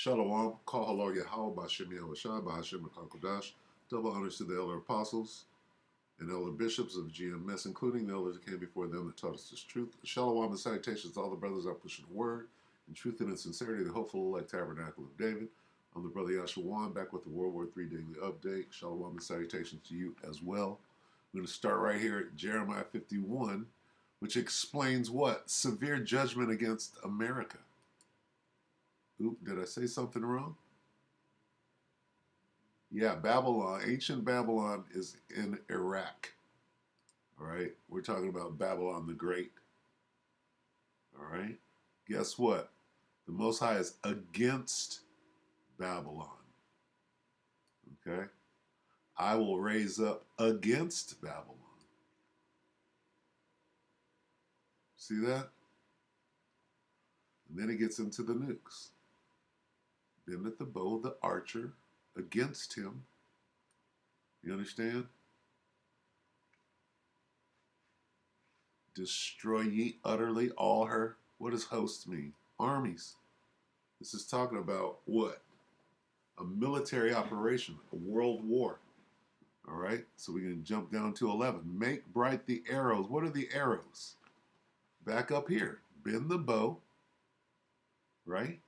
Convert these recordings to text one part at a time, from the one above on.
Shalom, call halal Yahweh B'Shem Yahushua B'Hashem HaKadosh. Double honors to the elder apostles and elder bishops of GMS, including the elders that came before them that taught us this truth. Shalom and salutations to all the brothers out pushing the word in truth and in sincerity, the hopeful elect tabernacle of David. I'm the brother Yashawan, back with the WW3 Daily update. Shalom and salutations to you as well. I'm going to start right here at Jeremiah 51, which explains what? Severe judgment against America. Oop, did I say something wrong? Yeah, Babylon, ancient Babylon is in Iraq. All right, we're talking about Babylon the Great. All right, guess what? The Most High is against Babylon. Okay, I will raise up against Babylon. See that? And then it gets into the nukes. Bendeth the bow, the archer, against him. You understand? Destroy ye utterly all her. What does host mean? Armies. This is talking about what? A military operation, a world war. All right, so we can jump down to 11. Make bright the arrows. What are the arrows? Back up here. Bend the bow, right?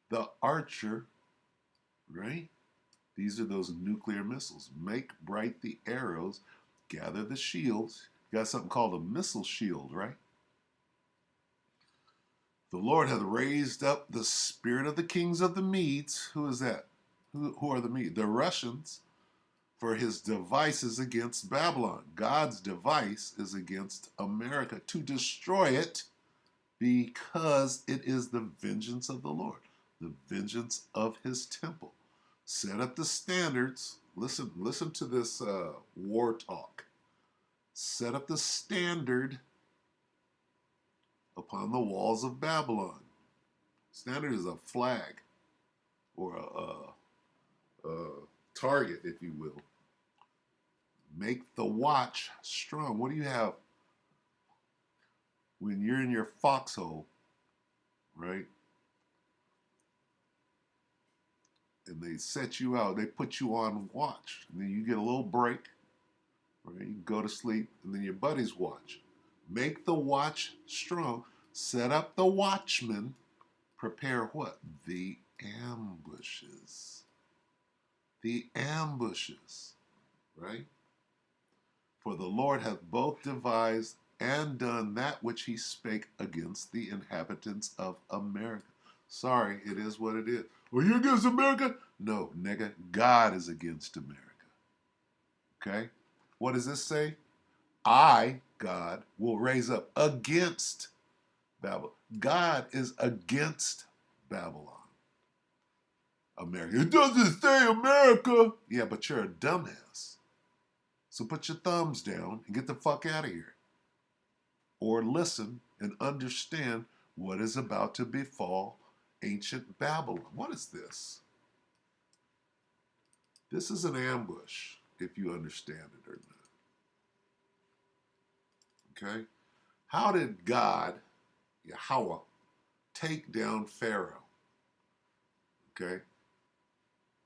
The archer, right? These are those nuclear missiles. Make bright the arrows. Gather the shields. You got something called a missile shield, right? The Lord hath raised up the spirit of the kings of the Medes. Who is that? Who are the Medes? The Russians, for his devices against Babylon. God's device is against America to destroy it because it is the vengeance of the Lord, the vengeance of his temple. Set up the standards. Listen to this war talk. Set up the standard upon the walls of Babylon. Standard is a flag or a target, if you will. Make the watch strong. What do you have when you're in your foxhole, right? And they set you out. They put you on watch. And then you get a little break, right? You go to sleep, and then your buddies watch. Make the watch strong. Set up the watchman. Prepare what? The ambushes. The ambushes, right? For the Lord hath both devised and done that which he spake against the inhabitants of America. Sorry, it is what it is. Are you against America? No, nigga, God is against America. Okay? What does this say? I, God, will raise up against Babylon. God is against Babylon. America. It doesn't say America. Yeah, but you're a dumbass. So put your thumbs down and get the fuck out of here. Or listen and understand what is about to befall ancient Babylon. What is this? This is an ambush, if you understand it or not. Okay? How did God, Yahweh, take down Pharaoh? Okay?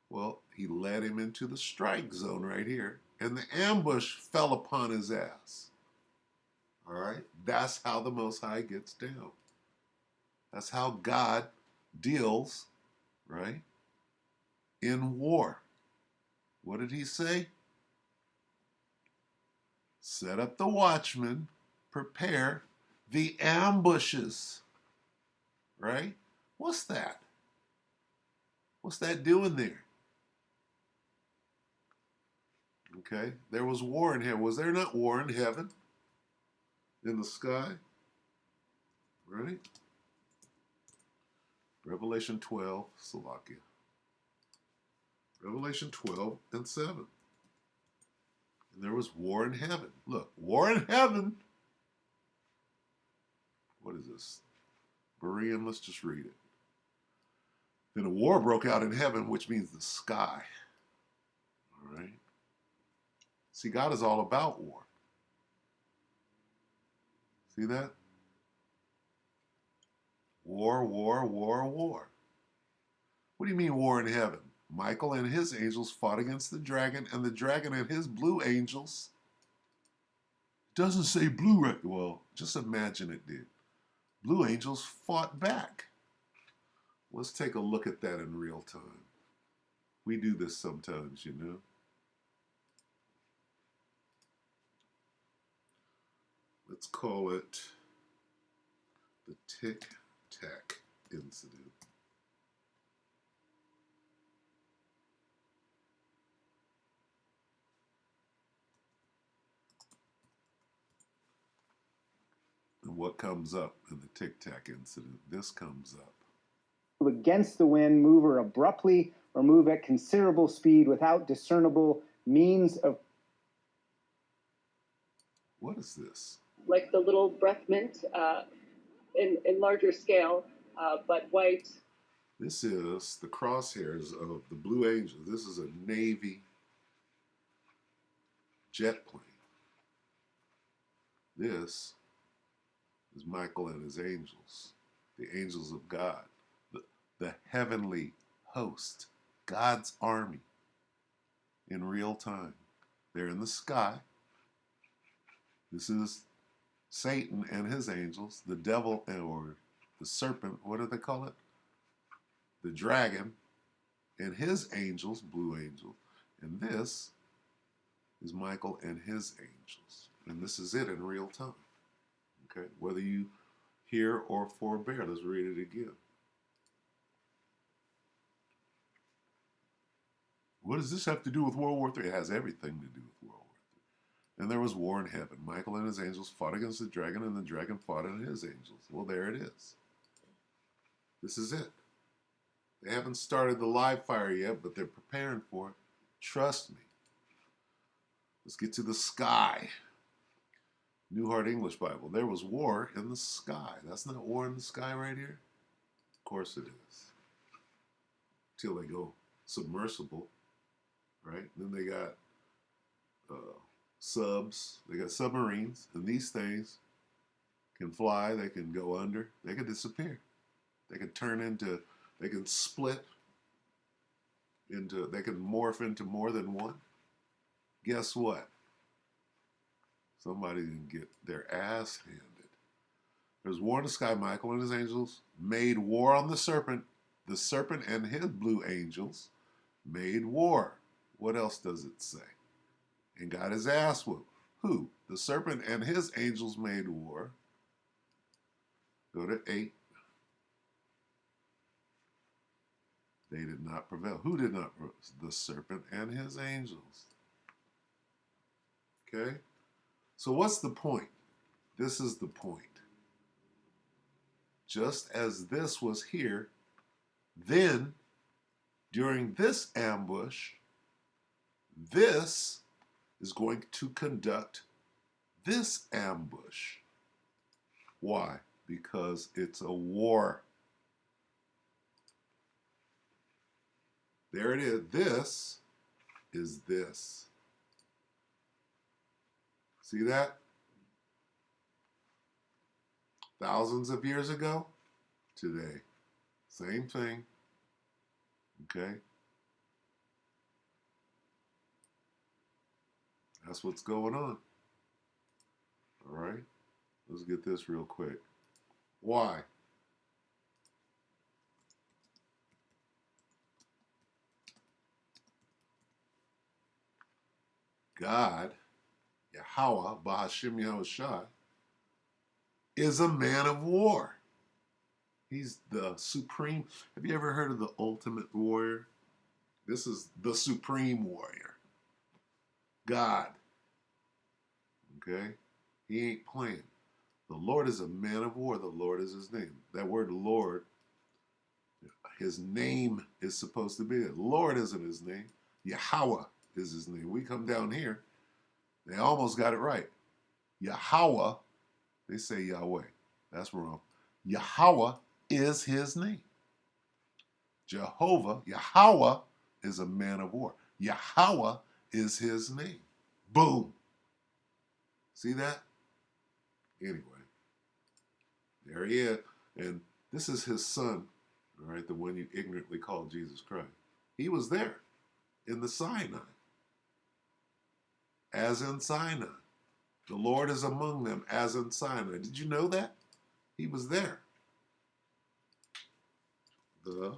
Well, he led him into the strike zone right here, and the ambush fell upon his ass. All right? That's how the Most High gets down. That's how God deals, right, in war. What did he say? Set up the watchmen, prepare the ambushes, right? What's that? What's that doing there? Okay, there was war in heaven. Was there not war in heaven? In the sky? Right? Revelation 12, Salakia. Revelation 12 and 7. And there was war in heaven. Look, war in heaven. What is this? Berean, let's just read it. Then a war broke out in heaven, which means the sky. All right? See, God is all about war. See that? War, war, war, war. What do you mean war in heaven? Michael and his angels fought against the dragon, and the dragon and his blue angels. It doesn't say blue right. Well, just imagine it did. Blue angels fought back. Let's take a look at that in real time. We do this sometimes, you know. Let's call it the Tic Tac incident. And what comes up in the Tic Tac incident? This comes up. Against the wind, move or abruptly, or move at considerable speed without discernible means of. What is this? Like the little breath mint in larger scale, but white. This is the crosshairs of the Blue Angels. This is a Navy jet plane. This is Michael and his angels, the angels of God, the heavenly host, God's army in real time. They're in the sky. This is Satan and his angels, the devil or the serpent, what do they call it? The dragon and his angels, blue angels. And this is Michael and his angels. And this is it in real time. Okay, whether you hear or forbear, let's read it again. What does this have to do with World War III? It has everything to do with World War III. And there was war in heaven. Michael and his angels fought against the dragon, and the dragon fought against his angels. Well, there it is. This is it. They haven't started the live fire yet, but they're preparing for it. Trust me. Let's get to the sky. New Heart English Bible. There was war in the sky. That's not war in the sky right here? Of course it is. Till they go submersible, right? Then they got subs. They got submarines. And these things can fly. They can go under. They can disappear. They can turn into, they can split into, they can morph into more than one. Guess what? Somebody can get their ass handed. There's war in the sky. Michael and his angels made war on the serpent. The serpent and his blue angels made war. What else does it say? And got his ass whooped. Who? The serpent and his angels made war. Go to 8. They did not prevail. Who did not prevail? The serpent and his angels. Okay? So what's the point? This is the point. Just as this was here, then during this ambush, this is going to conduct this ambush. Why? Because it's a war. There it is. This is this. See that? Thousands of years ago, today. Same thing. Okay? That's what's going on. All right? Let's get this real quick. Why? God, Yahweh, Bahashim Yahushua, is a man of war. He's the supreme. Have you ever heard of the ultimate warrior? This is the supreme warrior. God. Okay? He ain't playing. The Lord is a man of war. The Lord is his name. That word Lord, his name is supposed to be it. Lord isn't his name. Yahweh is his name. We come down here, they almost got it right. Yahweh, they say Yahweh. That's wrong. Yahweh is his name. Jehovah, Yahweh is a man of war. Yahweh is his name. Boom. See that? Anyway, there he is. And this is his son, all right, the one you ignorantly call Jesus Christ. He was there in the Sinai, as in Sinai. The Lord is among them, as in Sinai. Did you know that? He was there. The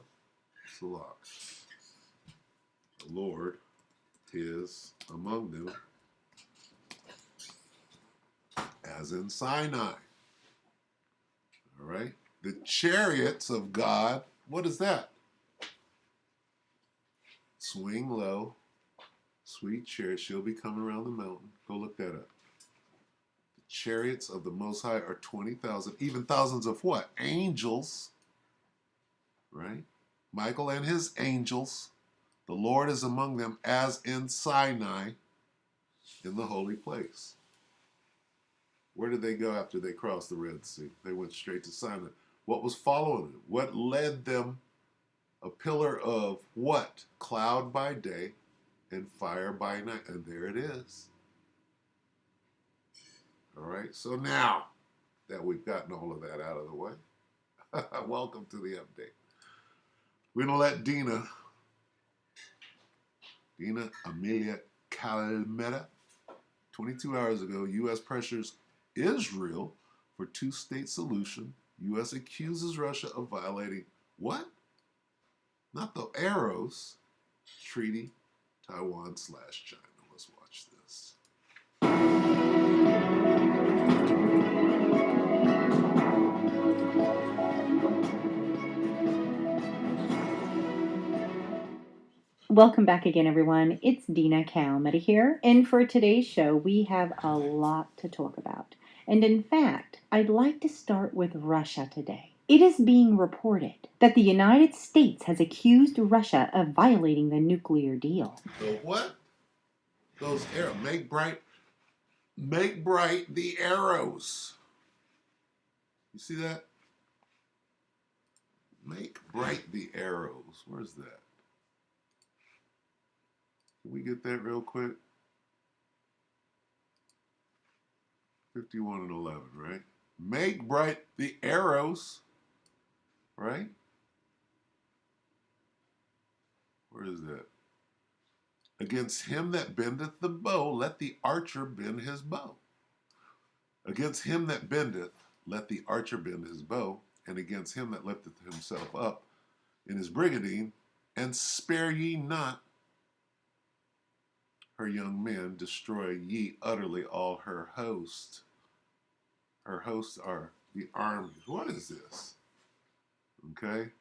Salah. The Lord is among them, as in Sinai. All right? The chariots of God, what is that? Swing low, sweet chariot. She'll be coming around the mountain. Go look that up. The chariots of the Most High are 20,000, even thousands of what? Angels, right? Michael and his angels. The Lord is among them, as in Sinai, in the holy place. Where did they go after they crossed the Red Sea? They went straight to Sinai. What was following them? What led them? A pillar of what? Cloud by day and fire by night. And there it is. All right. So now that we've gotten all of that out of the way, welcome to the update. We're going to let Dina Amelia Calmetta, 22 hours ago, U.S. pressures Israel for two-state solution. U.S. accuses Russia of violating what? Not the arrows. Treaty, Taiwan/China. Let's watch this. Welcome back again, everyone. It's Dina Calmetta here. And for today's show, we have a lot to talk about. And in fact, I'd like to start with Russia today. It is being reported that the United States has accused Russia of violating the nuclear deal. The what? Those arrows. Make bright the arrows. You see that? Make bright the arrows. Where's that? Can we get that real quick? 51 and 11, right? Make bright the arrows, right? Where is that? Against him that bendeth the bow, let the archer bend his bow. Against him that bendeth, let the archer bend his bow, and against him that lifteth himself up in his brigandine, and spare ye not her young men, destroy ye utterly all her host. Her hosts are the armies. What is this? Okay.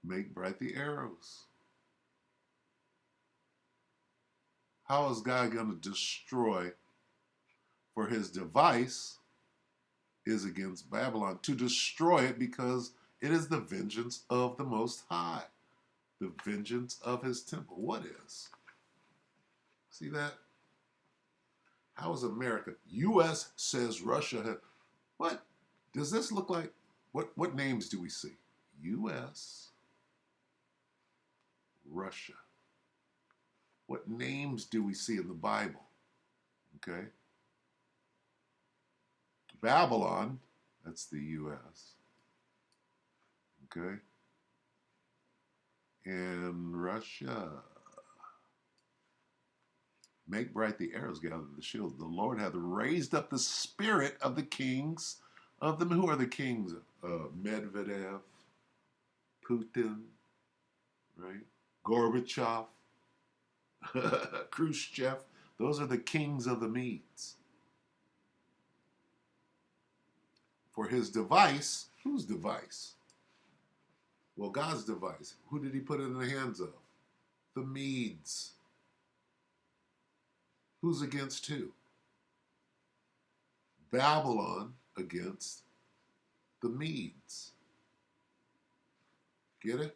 Make bright the arrows. How is God going to destroy? For his device is against Babylon, to destroy it, because it is the vengeance of the Most High, the vengeance of his temple. What is? See that? How is America? U.S. says Russia. What? Does this look like? What names do we see? U.S. Russia. What names do we see in the Bible? Okay. Babylon, that's the U.S. Okay. And Russia. Make bright the arrows, gather the shields. The Lord hath raised up the spirit of the kings of them. Who are the kings? Medvedev, Putin, right? Gorbachev, Khrushchev. Those are the kings of the Medes. For his device, whose device? Well, God's device. Who did he put it in the hands of? The Medes. Who's against who? Babylon against the Medes. Get it?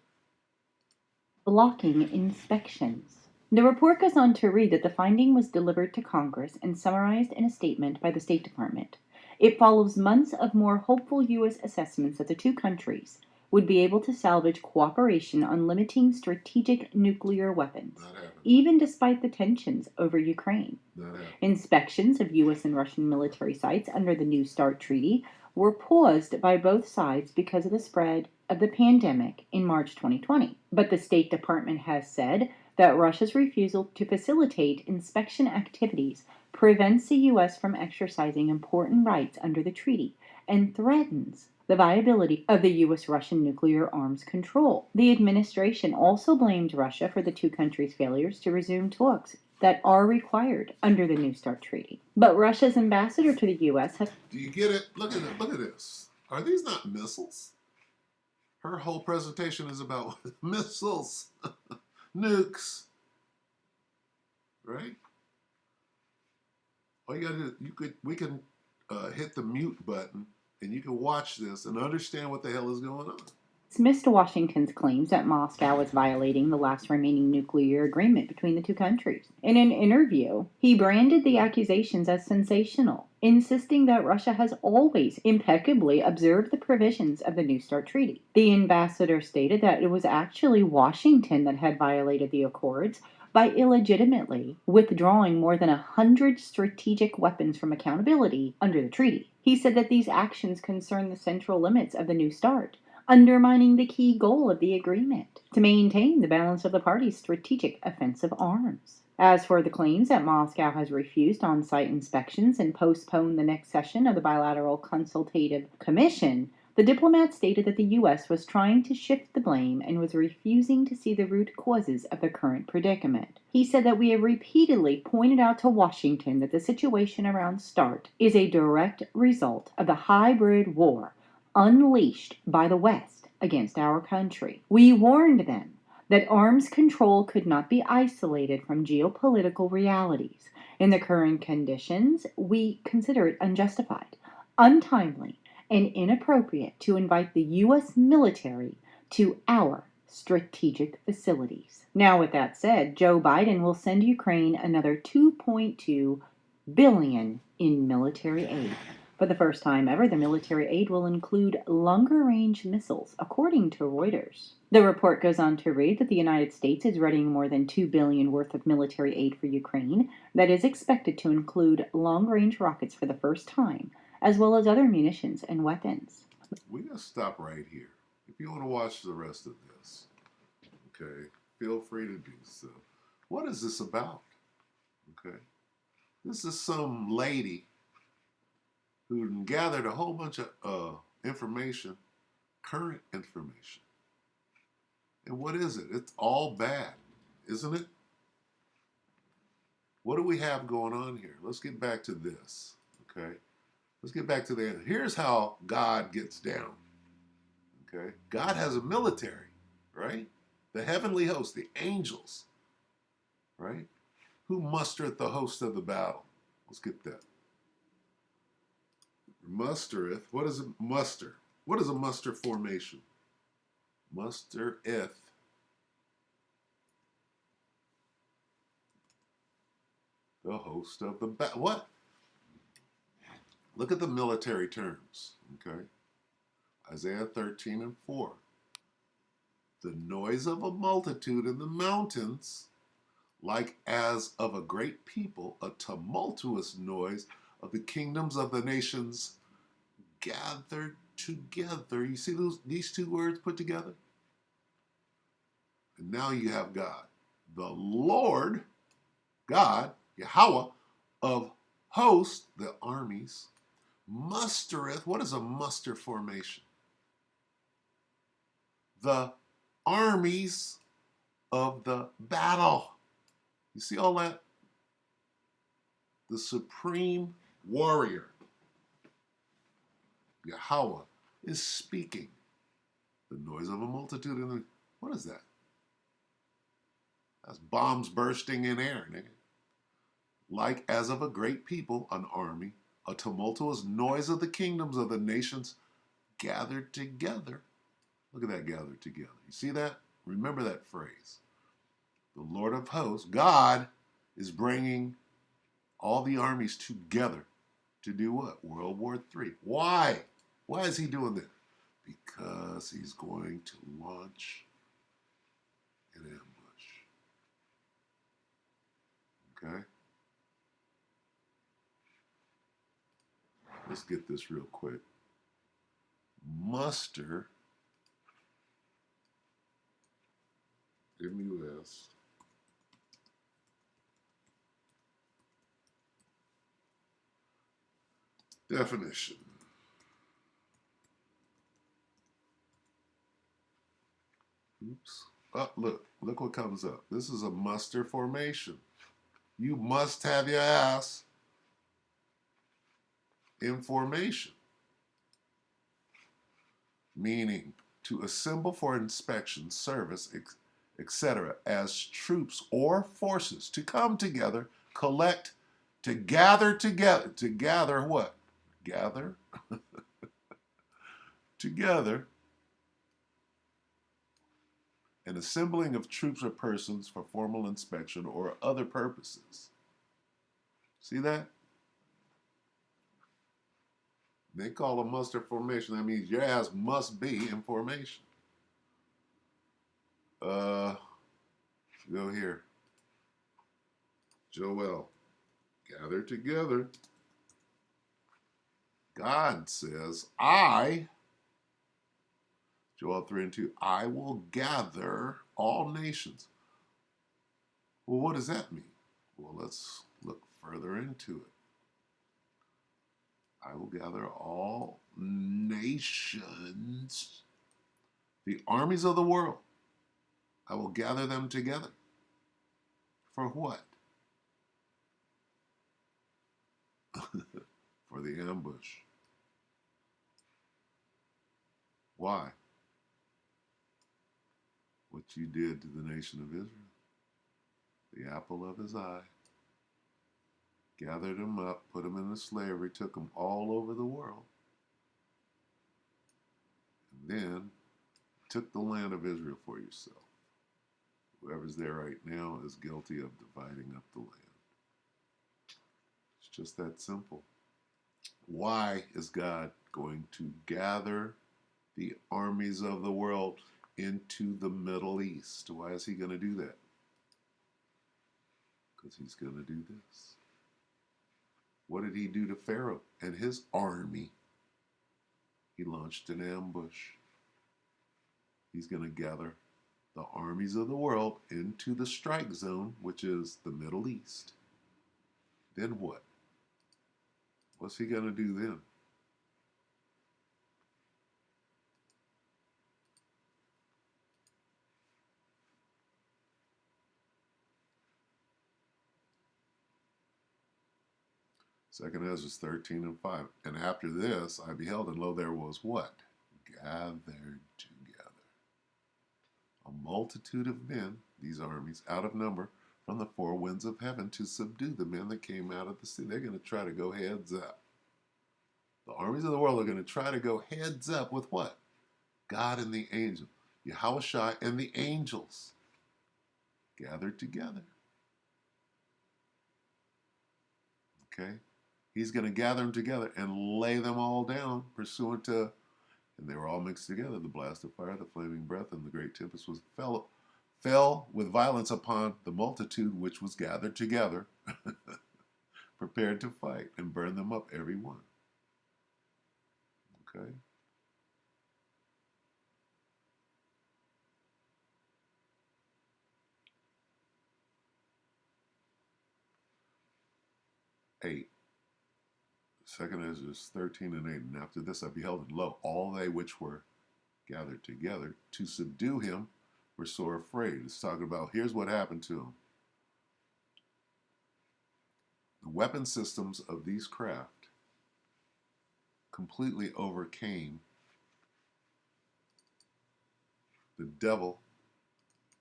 Blocking inspections. The report goes on to read that the finding was delivered to Congress and summarized in a statement by the State Department. It follows months of more hopeful U.S. assessments that the two countries would be able to salvage cooperation on limiting strategic nuclear weapons, even despite the tensions over Ukraine. Inspections of U.S. and Russian military sites under the New START Treaty were paused by both sides because of the spread of the pandemic in March 2020. But the State Department has said that Russia's refusal to facilitate inspection activities prevents the U.S. from exercising important rights under the treaty and threatens the viability of the U.S. Russian nuclear arms control. The administration also blamed Russia for the two countries' failures to resume talks that are required under the New START treaty. But Russia's ambassador to the U.S. has. Do you get it? Look at it. Look at this. Are these not missiles? Her whole presentation is about missiles, nukes, right? All you gotta do, we can hit the mute button, and you can watch this and understand what the hell is going on. Dismissed Washington's claims that Moscow was violating the last remaining nuclear agreement between the two countries. In an interview, he branded the accusations as sensational, insisting that Russia has always impeccably observed the provisions of the New START treaty. The ambassador stated that it was actually Washington that had violated the accords by illegitimately withdrawing more than 100 strategic weapons from accountability under the treaty. He said that these actions concern the central limits of the New START, undermining the key goal of the agreement to maintain the balance of the parties' strategic offensive arms. As for the claims that Moscow has refused on site inspections and postponed the next session of the Bilateral Consultative Commission, the diplomat stated that the U.S. was trying to shift the blame and was refusing to see the root causes of the current predicament. He said that we have repeatedly pointed out to Washington that the situation around START is a direct result of the hybrid war unleashed by the West against our country. We warned them that arms control could not be isolated from geopolitical realities. In the current conditions, we consider it unjustified, untimely, and inappropriate to invite the U.S. military to our strategic facilities. Now, with that said, Joe Biden will send Ukraine another $2.2 billion in military aid. For the first time ever, the military aid will include longer-range missiles, according to Reuters. The report goes on to read that the United States is readying more than $2 billion worth of military aid for Ukraine that is expected to include long-range rockets for the first time, as well as other munitions and weapons. We're going to stop right here. If you want to watch the rest of this, okay, feel free to do so. What is this about? Okay, this is some lady who gathered a whole bunch of information, current information. And what is it? It's all bad, isn't it? What do we have going on here? Let's get back to this, okay? Let's get back to the end. Here's how God gets down, okay? God has a military, right? The heavenly host, the angels, right? Who mustereth the host of the battle. Let's get that. Mustereth. What is a muster? What is a muster formation? Mustereth. The host of the battle. What? Look at the military terms. Okay. Isaiah 13:4. The noise of a multitude in the mountains, like as of a great people, a tumultuous noise of the kingdoms of the nations gathered together. You see these two words put together? And now you have God. The Lord, God, Yahweh, of hosts, the armies, mustereth. What is a muster formation? The armies of the battle. You see all that? The supreme warrior, Yahweh, is speaking. The noise of a multitude in the... What is that? That's bombs bursting in air, nigga. Like as of a great people, an army, a tumultuous noise of the kingdoms of the nations gathered together. Look at that, gathered together. You see that? Remember that phrase. The Lord of hosts, God, is bringing all the armies together to do what? World War III. Why? Why is he doing that? Because he's going to launch an ambush. Okay? Let's get this real quick. muster, M-U-S, definition. Oops. Oh, look what comes up. This is a muster formation. You must have your ass in formation, meaning to assemble for inspection, service, etc., as troops or forces, to come together, collect, to gather together. To gather what? Gather together. An assembling of troops or persons for formal inspection or other purposes. See that? They call a muster formation. That means your ass must be in formation. Go here. Joel, gather together. God says, Joel 3 and 2, I will gather all nations. Well, what does that mean? Well, let's look further into it. I will gather all nations, the armies of the world. I will gather them together. For what? For the ambush. Why? What you did to the nation of Israel. The apple of his eye. Gathered them up, put them into slavery, took them all over the world. And then took the land of Israel for yourself. Whoever's there right now is guilty of dividing up the land. It's just that simple. Why is God going to gather the armies of the world into the Middle East? Why is he going to do that? Because he's going to do this. What did he do to Pharaoh and his army? He launched an ambush. He's going to gather the armies of the world into the strike zone, which is the Middle East. Then what? What's he going to do then? Second Ezra 13 and 5. And after this I beheld, and lo, there was what? Gathered together a multitude of men, these armies, out of number, from the four winds of heaven to subdue the men that came out of the sea. They're going to try to go heads up. The armies of the world are going to try to go heads up with what? God and the angel. Yahushua and the angels gathered together. Okay? He's going to gather them together and lay them all down pursuant to, and they were all mixed together. The blast of fire, the flaming breath, and the great tempest fell with violence upon the multitude which was gathered together, prepared to fight, and burn them up every one. Okay? Eight. Second Ezra 13 and 8. And after this I beheld, and lo, all they which were gathered together to subdue him were sore afraid. It's talking about, here's what happened to him. The weapon systems of these craft completely overcame the devil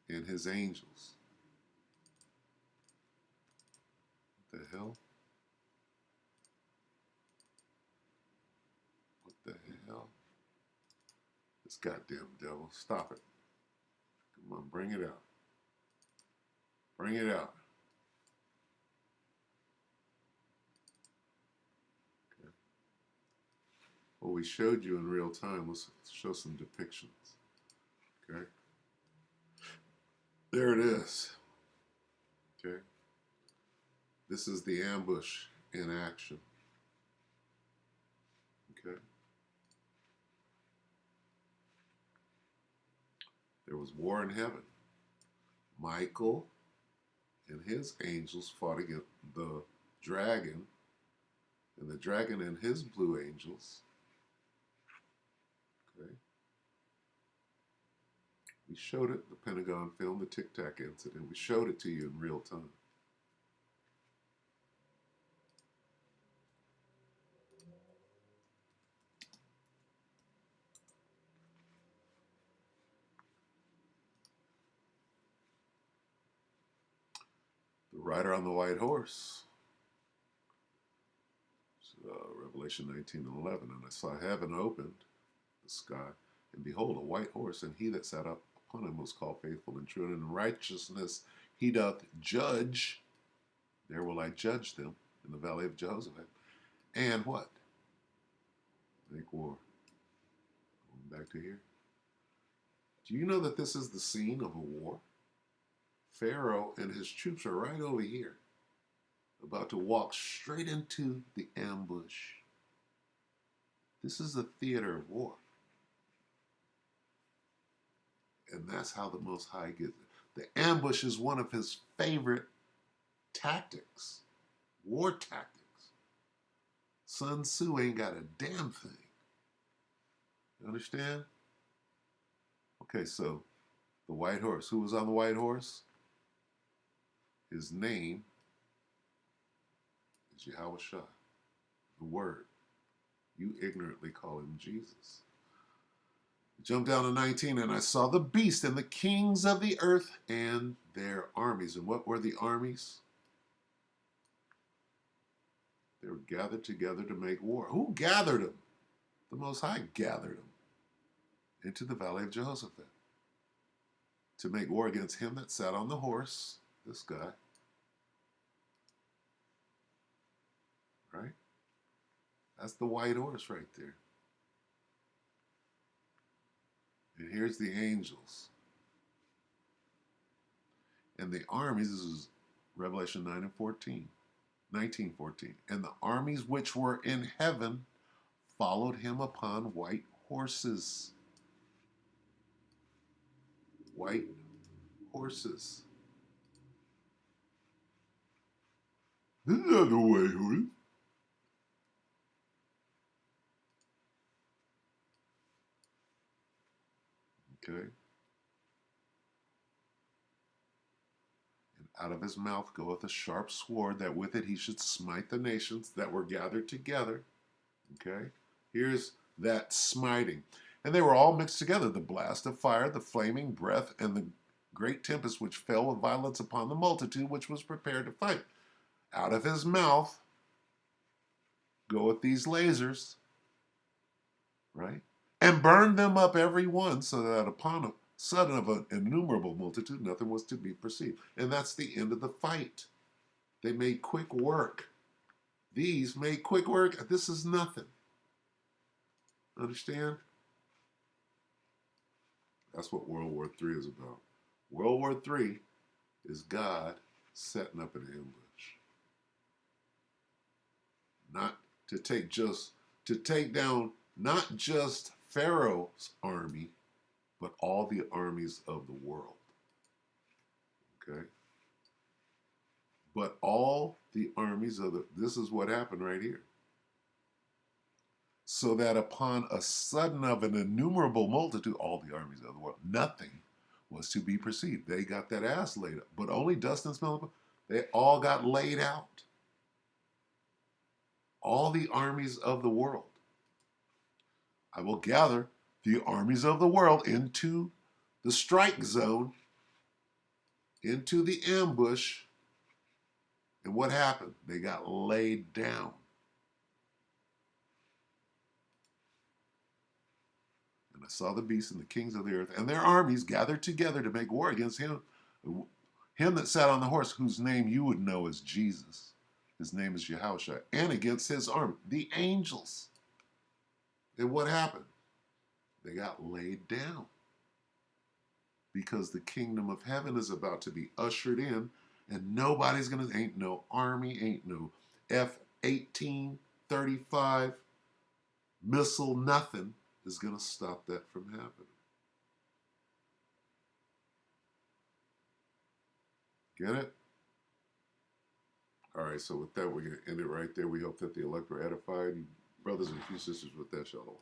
and his angels. What the hell? What the hell? This goddamn devil. Stop it. Come on, bring it out. Bring it out. Okay. Well, we showed you in real time. Let's show some depictions. Okay. There it is. Okay. This is the ambush in action. Okay. There was war in heaven. Michael and his angels fought against the dragon, and the dragon and his blue angels. Okay. We showed it, the Pentagon film, the Tic Tac incident. We showed it to you in real time. The rider on the white horse. Revelation 19:11. And I saw heaven opened, the sky, and behold, a white horse, and he that sat up upon him was called Faithful and True, and in righteousness he doth judge. There will I judge them in the valley of Jehoshaphat. And what? Make war. Going back to here. Do you know that this is the scene of a war? Pharaoh and his troops are right over here, about to walk straight into the ambush. This is a theater of war. And that's how the Most High gets it. The ambush is one of his favorite tactics, war tactics. Sun Tzu ain't got a damn thing. You understand? Okay, so the white horse. Who was on the white horse? His name is Yahweh Shai, the Word. You ignorantly call him Jesus. Jump down to 19, and I saw the beast and the kings of the earth and their armies. And what were the armies? They were gathered together to make war. Who gathered them? The Most High gathered them into the valley of Jehoshaphat to make war against him that sat on the horse, this guy. Right? That's the white horse right there. And here's the angels. And the armies, this is Revelation 9 and 14, 19:14. And the armies which were in heaven followed him upon white horses. White horses. This is not the white horse. Okay. And out of his mouth goeth a sharp sword, that with it he should smite the nations that were gathered together. Okay. Here's that smiting. And they were all mixed together, the blast of fire, the flaming breath, and the great tempest which fell with violence upon the multitude which was prepared to fight. Out of his mouth goeth these lasers, right? And burned them up every one, so that upon a sudden of an innumerable multitude nothing was to be perceived. And that's the end of the fight. They made quick work. These made quick work. This is nothing. Understand? That's what World War III is about. World War III is God setting up an ambush. Not to take down not just Pharaoh's army, but all the armies of the world. Okay? But all the armies of this is what happened right here. So that upon a sudden of an innumerable multitude, all the armies of the world, nothing was to be perceived. They got that ass laid up. But only dust and smell, they all got laid out. All the armies of the world. I will gather the armies of the world into the strike zone, into the ambush. And what happened? They got laid down. And I saw the beast and the kings of the earth and their armies gathered together to make war against him that sat on the horse, whose name you would know as Jesus. His name is Yahushua. And against his army, the angels. And what happened? They got laid down. Because the kingdom of heaven is about to be ushered in, and nobody's gonna, ain't no army, ain't no F-18, 35 missile, nothing is gonna stop that from happening. Get it? All right, so with that, we're going to end it right there. We hope that the elect were edified. Brothers and sisters, with that, shalom.